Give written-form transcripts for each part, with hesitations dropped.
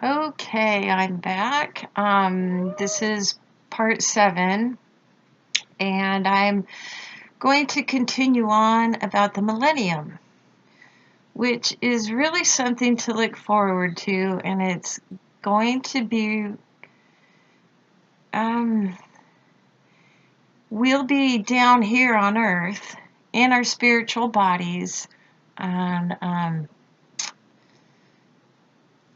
Okay, I'm back. This is part 7, and I'm going to continue on about the Millennium, which is really something to look forward to, and it's going to be, um, we'll be down here on Earth in our spiritual bodies, and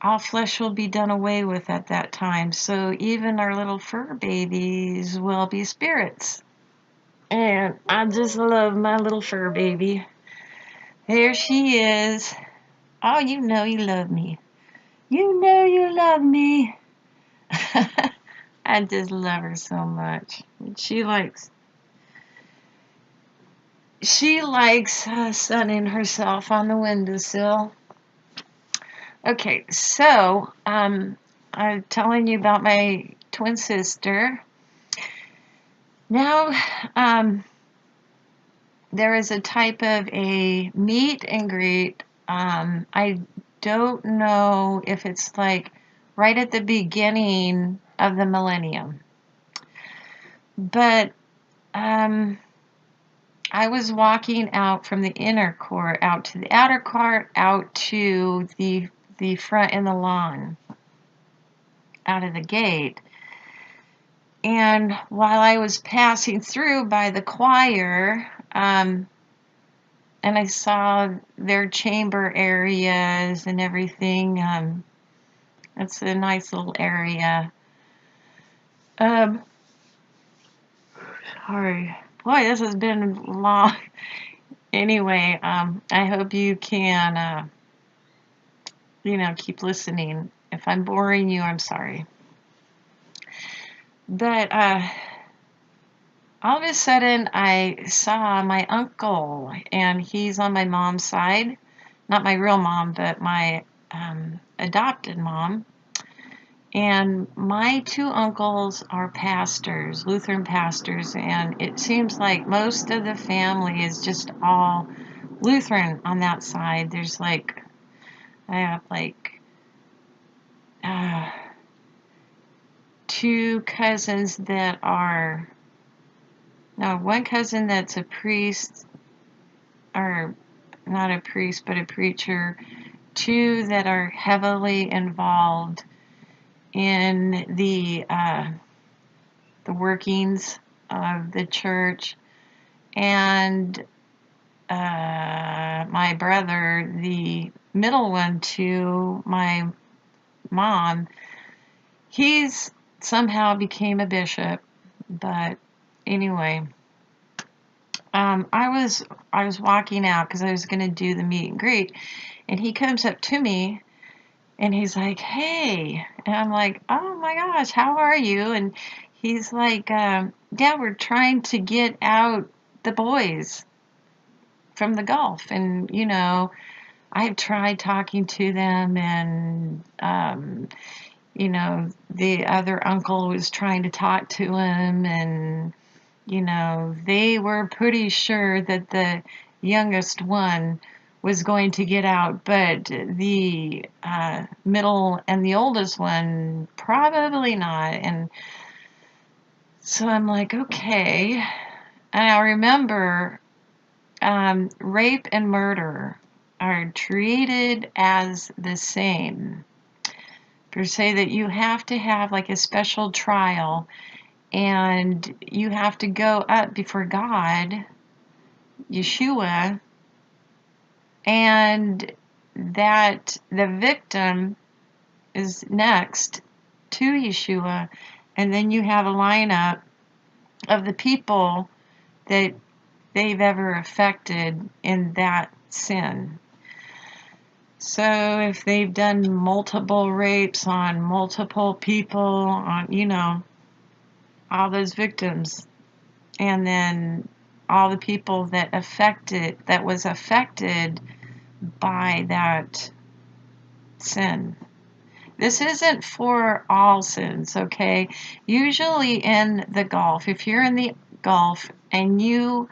all flesh will be done away with at that time. So even our little fur babies will be spirits. And I just love my little fur baby. There she is. Oh, you know you love me. You know you love me. I just love her so much. She likes sunning herself on the windowsill. Okay, so I'm telling you about my twin sister. Now, there is a type of a meet and greet. I don't know if it's like right at the beginning of the millennium, but I was walking out from the inner court out to the outer court, out to the front in the lawn, out of the gate. And while I was passing through by the choir, and I saw their chamber areas and everything. It's a nice little area. Sorry. Boy, this has been long. Anyway, I hope you can, keep listening. If I'm boring you, I'm sorry. But all of a sudden, I saw my uncle, and he's on my mom's side. Not my real mom, but my adopted mom. And my two uncles are pastors, Lutheran pastors, and it seems like most of the family is just all Lutheran on that side. There's I have two cousins that are, no, one cousin that's a priest, or not a priest, but a preacher, two that are heavily involved in the workings of the church, and my brother, the middle one to my mom, he's somehow became a bishop. But anyway, I was walking out because I was going to do the meet and greet, and he comes up to me. And he's like, hey. And I'm like, oh my gosh, how are you? And he's like, yeah, we're trying to get out the boys from the Gulf. And, I've tried talking to them, and, the other uncle was trying to talk to him. And, they were pretty sure that the youngest one was going to get out, but the middle and the oldest one probably not. And so I'm like, okay. And I remember rape and murder are treated as the same. Per se, that you have to have like a special trial, and you have to go up before God, Yeshua, and that the victim is next to Yeshua, and then you have a lineup of the people that they've ever affected in that sin. So if they've done multiple rapes on multiple people, on all those victims, and then all the people that was affected by that sin. This isn't for all sins, okay? Usually in the Gulf, if you're in the Gulf and you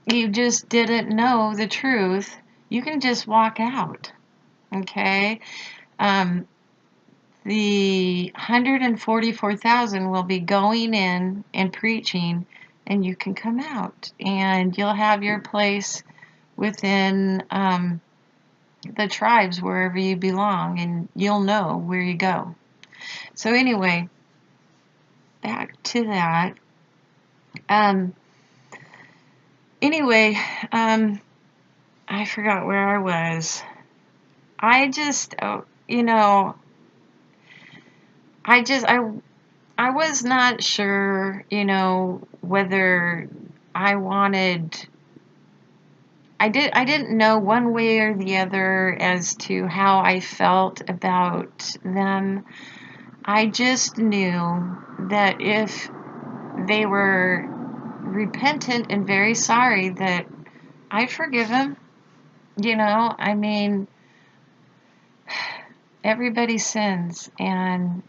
just didn't know the truth, you can just walk out. Okay? Um, the 144,000 will be going in and preaching, and you can come out, and you'll have your place within the tribes wherever you belong, and you'll know where you go. So anyway, back to that. Anyway, I forgot where I was. I just, you know, I was not sure, whether I wanted. I didn't know one way or the other as to how I felt about them. I just knew that if they were repentant and very sorry, that I forgive them. I mean, everybody sins, and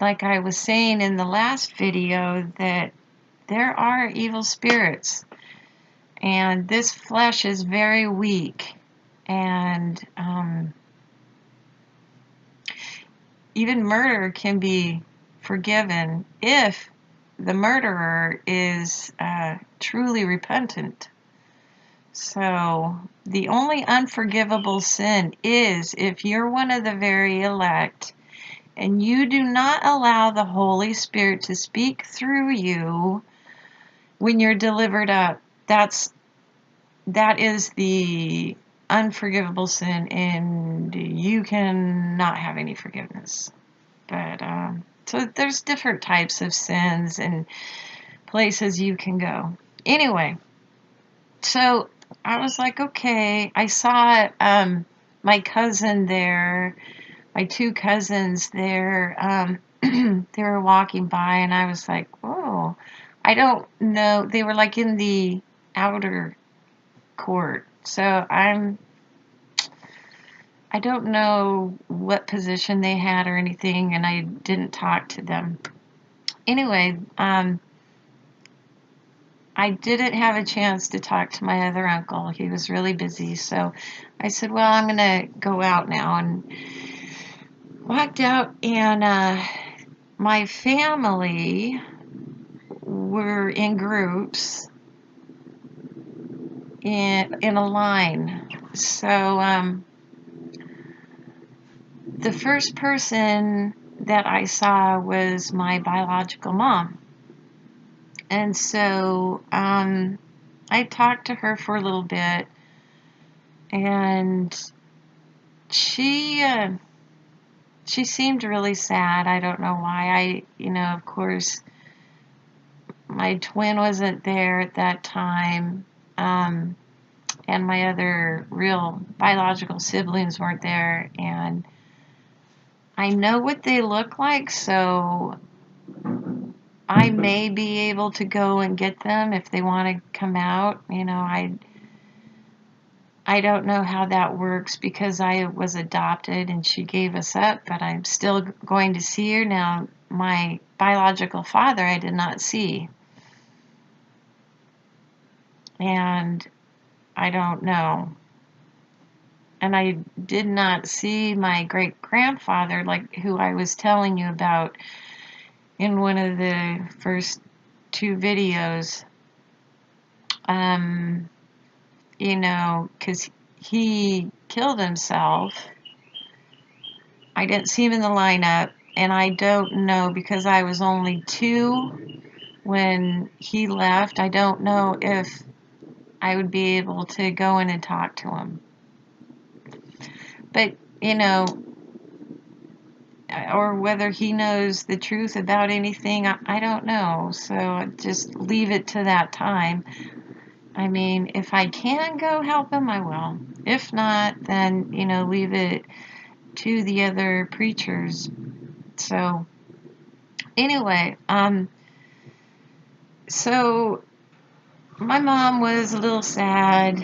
like I was saying in the last video, that there are evil spirits, and this flesh is very weak, and even murder can be forgiven if the murderer is truly repentant. So the only unforgivable sin is if you're one of the very elect and you do not allow the Holy Spirit to speak through you when you're delivered up. That is the unforgivable sin, and you cannot have any forgiveness. But so there's different types of sins and places you can go. Anyway, so I was like, okay. I saw my cousin there, my two cousins there. They were walking by, and I was like, whoa. I don't know. They were like in the outer court. So I don't know what position they had or anything, and I didn't talk to them. Anyway, I didn't have a chance to talk to my other uncle. He was really busy. So I said, well, I'm going to go out now, and walked out, and my family were in groups in a line. So the first person that I saw was my biological mom. And so I talked to her for a little bit, and she seemed really sad. I don't know why. Of course, my twin wasn't there at that time, and my other real biological siblings weren't there, and I know what they look like, so I may be able to go and get them if they want to come out. I don't know how that works because I was adopted and she gave us up, but I'm still going to see her. Now, my biological father I did not see, and I don't know. And I did not see my great-grandfather, like who I was telling you about in one of the first two videos. Because he killed himself. I didn't see him in the lineup, and I don't know, because I was only 2 when he left, I don't know if I would be able to go in and talk to him. But, or whether he knows the truth about anything, I don't know. So just leave it to that time. I mean, if I can go help him, I will. If not, then, leave it to the other preachers. So, anyway, so my mom was a little sad,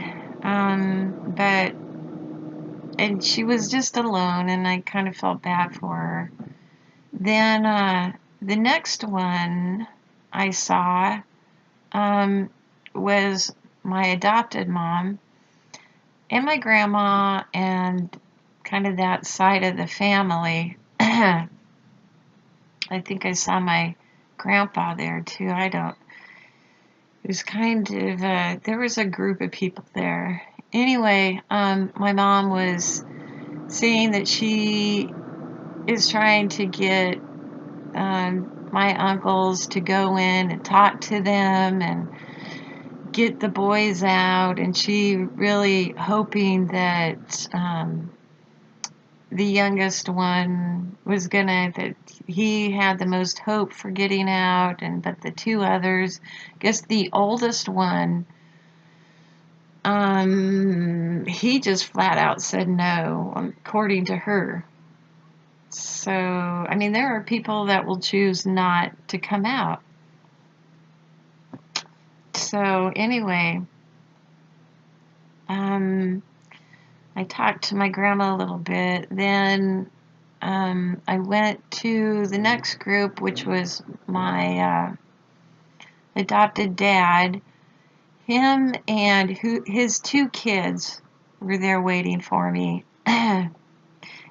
and she was just alone, and I kind of felt bad for her. Then, the next one I saw, was my adopted mom and my grandma and kind of that side of the family. I think I saw my grandpa there too. It was kind of, there was a group of people there. Anyway, my mom was saying that she is trying to get my uncles to go in and talk to them and get the boys out, and she really hoping that the youngest one was that he had the most hope for getting out, but the two others, I guess the oldest one, he just flat out said no, according to her. So, I mean, there are people that will choose not to come out. So, anyway, I talked to my grandma a little bit. Then I went to the next group, which was my adopted dad. Him and his two kids were there waiting for me.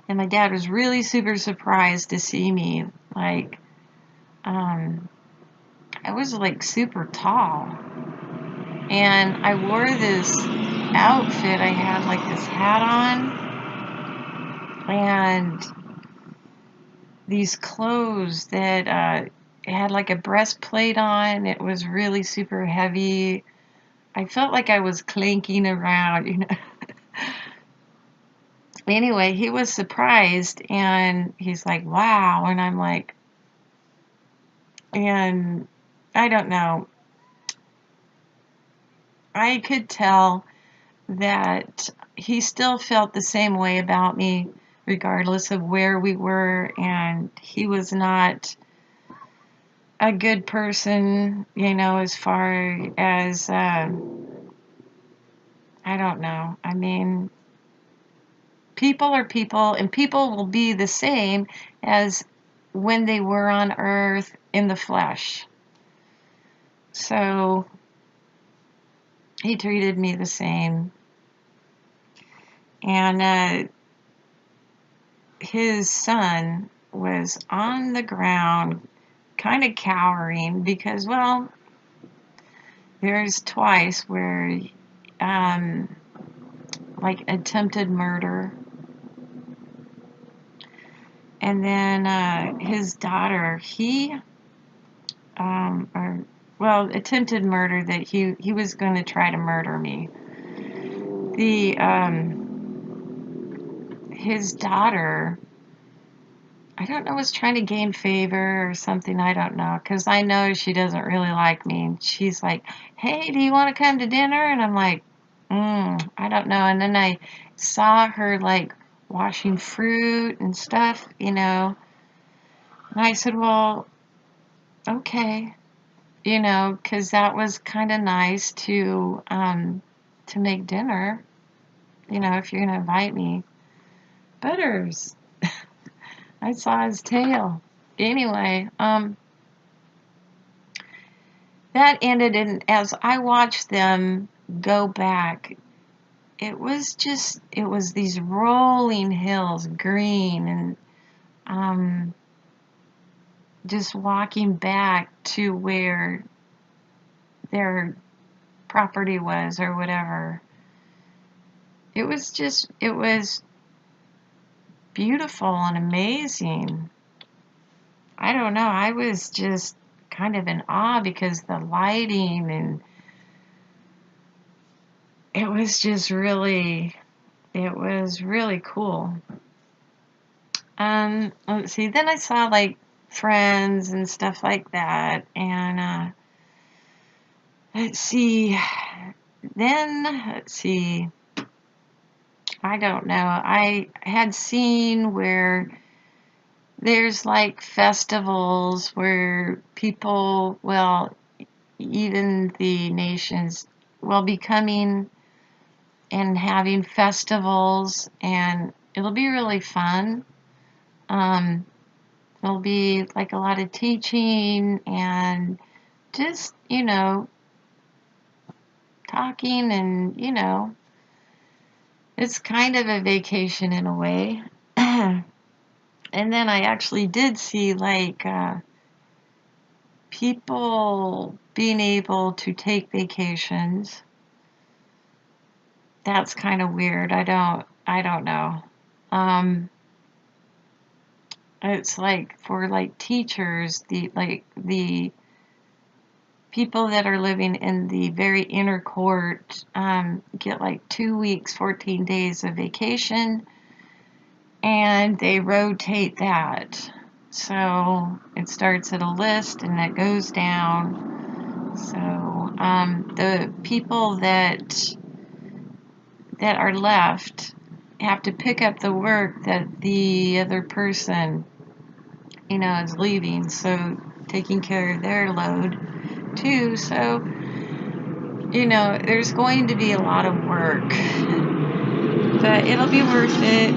And my dad was really super surprised to see me. Like, I was like super tall. And I wore this outfit. I had like this hat on. And these clothes that had like a breastplate on. It was really super heavy. I felt like I was clanking around, you know. Anyway, he was surprised, and he's like, wow. And I'm like, and I don't know. I could tell that he still felt the same way about me, regardless of where we were, and he was not a good person, you know, as far as, I don't know. I mean, people are people, and people will be the same as when they were on earth in the flesh. So he treated me the same. And his son was on the ground, kind of cowering, because, well, there's twice where, like, attempted murder. And then his daughter, attempted murder, that he was going to try to murder me. His daughter, I don't know, was trying to gain favor or something, I don't know, because I know she doesn't really like me. And she's like, hey, do you want to come to dinner? And I'm like, I don't know. And then I saw her, like, washing fruit and stuff, you know. And I said, well, okay, you know, because that was kind of nice to make dinner, you know, if you're going to invite me. Butters. I saw his tail. Anyway, that ended, and as I watched them go back, it was these rolling hills, green, and just walking back to where their property was or whatever. It was beautiful and amazing. I don't know, I was just kind of in awe because the lighting, and it was really cool. Let's see, then I saw like friends and stuff like that, and let's see, I don't know, I had seen where there's like festivals where people, well, even the nations will be coming and having festivals, and it'll be really fun. There'll be like a lot of teaching and just, you know, talking, and, you know, it's kind of a vacation in a way. And then I actually did see like people being able to take vacations. That's kind of weird. I don't know. Um, it's like for like teachers, the people that are living in the very inner court get like 2 weeks, 14 days of vacation, and they rotate that. So it starts at a list and it goes down. So the people that are left have to pick up the work that the other person, is leaving. So taking care of their load too. So, there's going to be a lot of work, but it'll be worth it.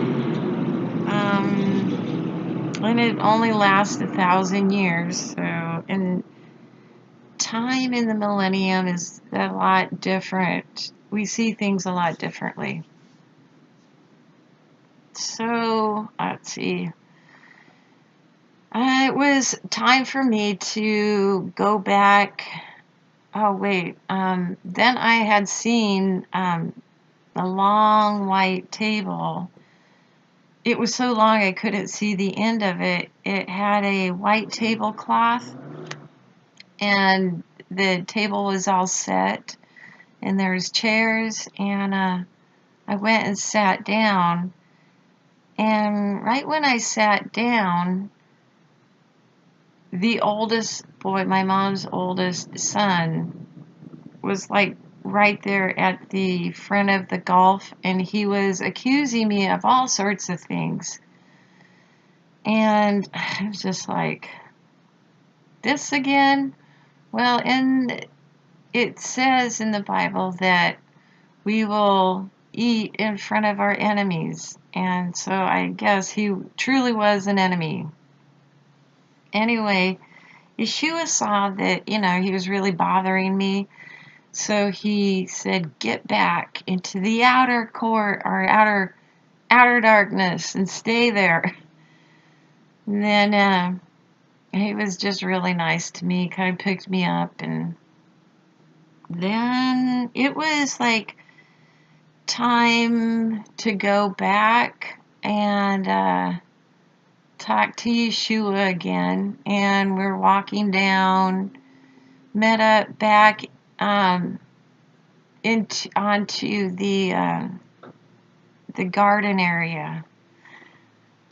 And it only lasts 1,000 years. So, and time in the millennium is a lot different. We see things a lot differently. So, let's see. It was time for me to go back. Oh, wait. Then I had seen the long white table. It was so long I couldn't see the end of it. It had a white tablecloth, and the table was all set, and there's chairs, and I went and sat down. And right when I sat down, the oldest boy, my mom's oldest son, was like right there at the front of the golf, and he was accusing me of all sorts of things. And I was just like, this again? Well, and it says in the Bible that we will eat in front of our enemies. And so I guess he truly was an enemy. Anyway, Yeshua saw that, he was really bothering me. So he said, get back into the outer court or outer darkness and stay there. And then he was just really nice to me, kind of picked me up. And then it was like time to go back and talk to Yeshua again. And we're walking down, met up back onto the garden area.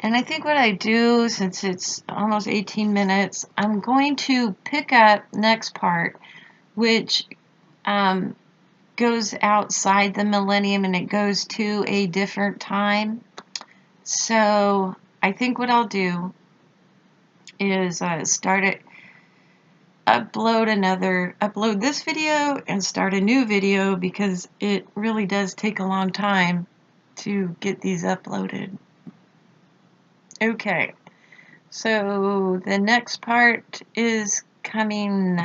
And I think what I do, since it's almost 18 minutes, I'm going to pick up next part, which goes outside the millennium, and it goes to a different time. So I think what I'll do is upload this video and start a new video, because it really does take a long time to get these uploaded. Okay, so the next part is coming.